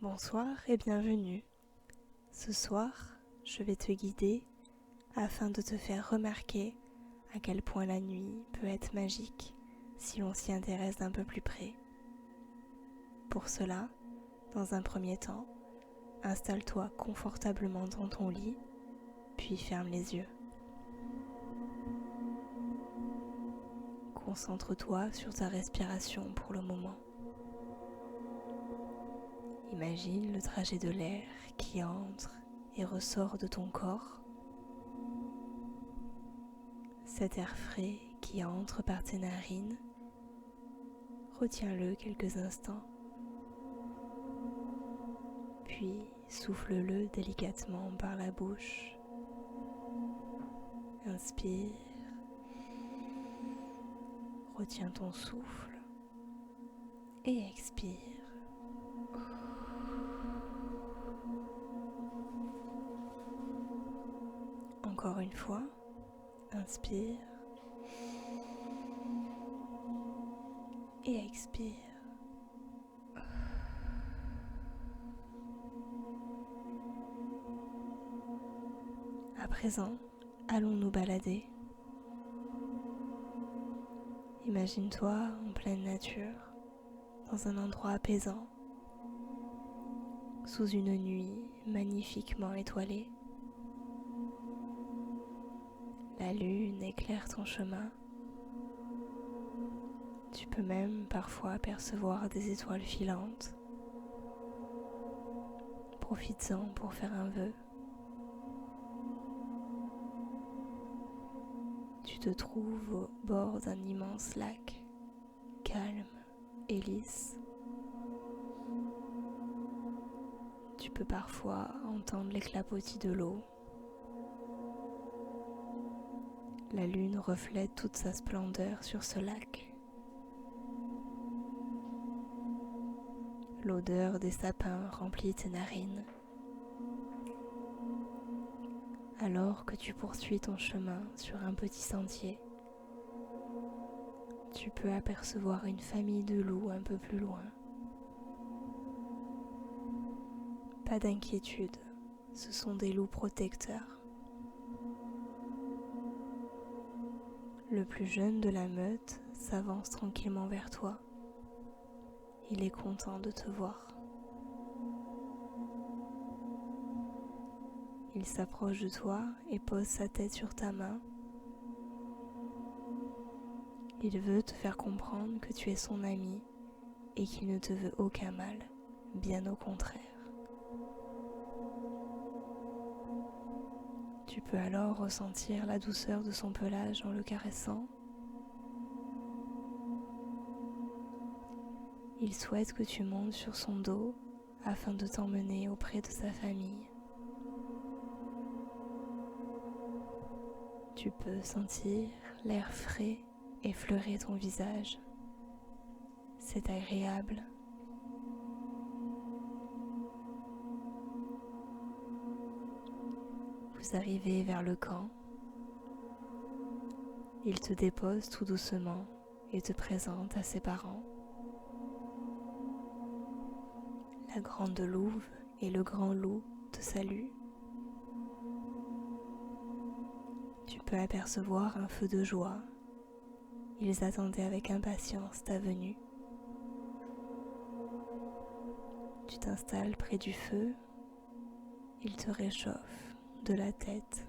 Bonsoir et bienvenue. Ce soir, je vais te guider afin de te faire remarquer à quel point la nuit peut être magique si l'on s'y intéresse d'un peu plus près. Pour cela, dans un premier temps, installe-toi confortablement dans ton lit, puis ferme les yeux. Concentre-toi sur ta respiration pour le moment. Imagine le trajet de l'air qui entre et ressort de ton corps. Cet air frais qui entre par tes narines, retiens-le quelques instants, puis souffle-le délicatement par la bouche. Inspire, retiens ton souffle et expire. Encore une fois, inspire et expire. À présent, allons nous balader. Imagine-toi en pleine nature, dans un endroit apaisant, sous une nuit magnifiquement étoilée. La lune éclaire ton chemin. Tu peux même parfois apercevoir des étoiles filantes. Profites-en pour faire un vœu. Tu te trouves au bord d'un immense lac, calme et lisse. Tu peux parfois entendre l'éclapotis de l'eau. La lune reflète toute sa splendeur sur ce lac. L'odeur des sapins remplit tes narines. Alors que tu poursuis ton chemin sur un petit sentier, tu peux apercevoir une famille de loups un peu plus loin. Pas d'inquiétude, ce sont des loups protecteurs. Le plus jeune de la meute s'avance tranquillement vers toi. Il est content de te voir. Il s'approche de toi et pose sa tête sur ta main. Il veut te faire comprendre que tu es son ami et qu'il ne te veut aucun mal, bien au contraire. Tu peux alors ressentir la douceur de son pelage en le caressant. Il souhaite que tu montes sur son dos afin de t'emmener auprès de sa famille. Tu peux sentir l'air frais effleurer ton visage. C'est agréable. Vous arrivez vers le camp. Il te dépose tout doucement et te présente à ses parents. La grande louve et le grand loup te saluent. Tu peux apercevoir un feu de joie. Ils attendaient avec impatience ta venue. Tu t'installes près du feu. Il te réchauffe de la tête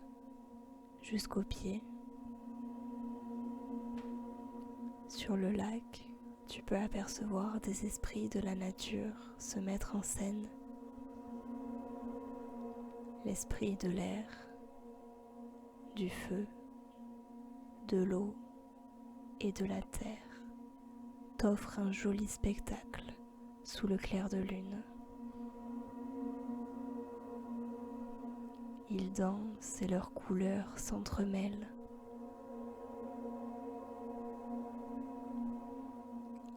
jusqu'aux pieds. Sur le lac, tu peux apercevoir des esprits de la nature se mettre en scène. L'esprit de l'air, du feu, de l'eau et de la terre t'offre un joli spectacle sous le clair de lune. Ils dansent et leurs couleurs s'entremêlent.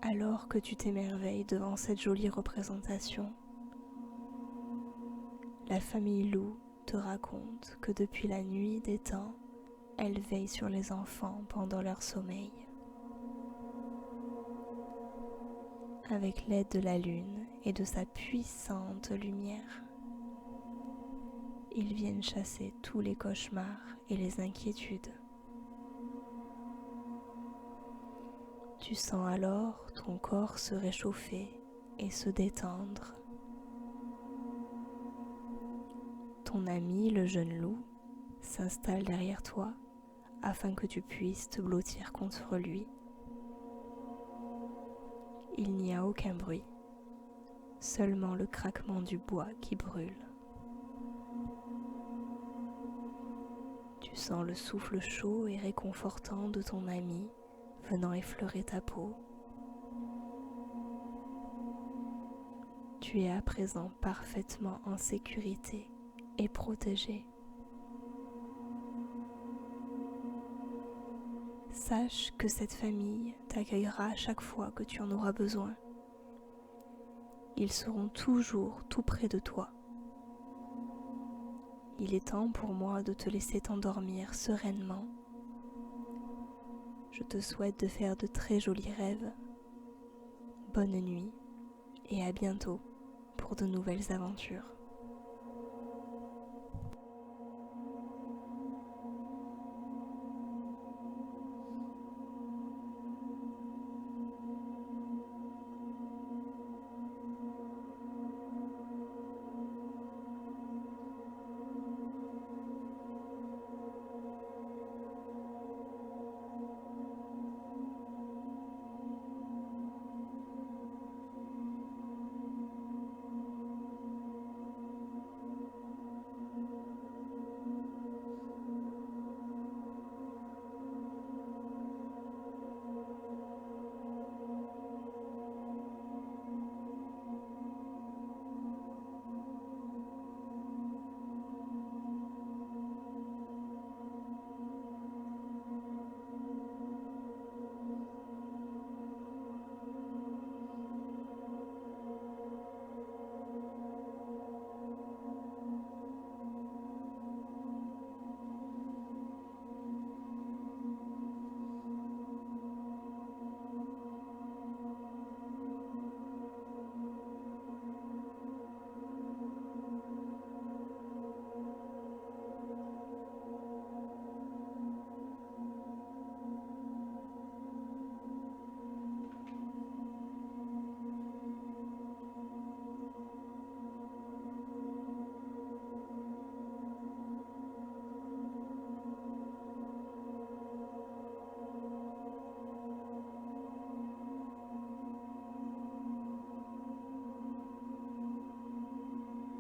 Alors que tu t'émerveilles devant cette jolie représentation, la famille loup te raconte que depuis la nuit des temps, elle veille sur les enfants pendant leur sommeil. Avec l'aide de la lune et de sa puissante lumière. Ils viennent chasser tous les cauchemars et les inquiétudes. Tu sens alors ton corps se réchauffer et se détendre. Ton ami, le jeune loup, s'installe derrière toi afin que tu puisses te blottir contre lui. Il n'y a aucun bruit, seulement le craquement du bois qui brûle. Tu sens le souffle chaud et réconfortant de ton ami venant effleurer ta peau. Tu es à présent parfaitement en sécurité et protégé. Sache que cette famille t'accueillera à chaque fois que tu en auras besoin. Ils seront toujours tout près de toi. Il est temps pour moi de te laisser t'endormir sereinement. Je te souhaite de faire de très jolis rêves. Bonne nuit et à bientôt pour de nouvelles aventures.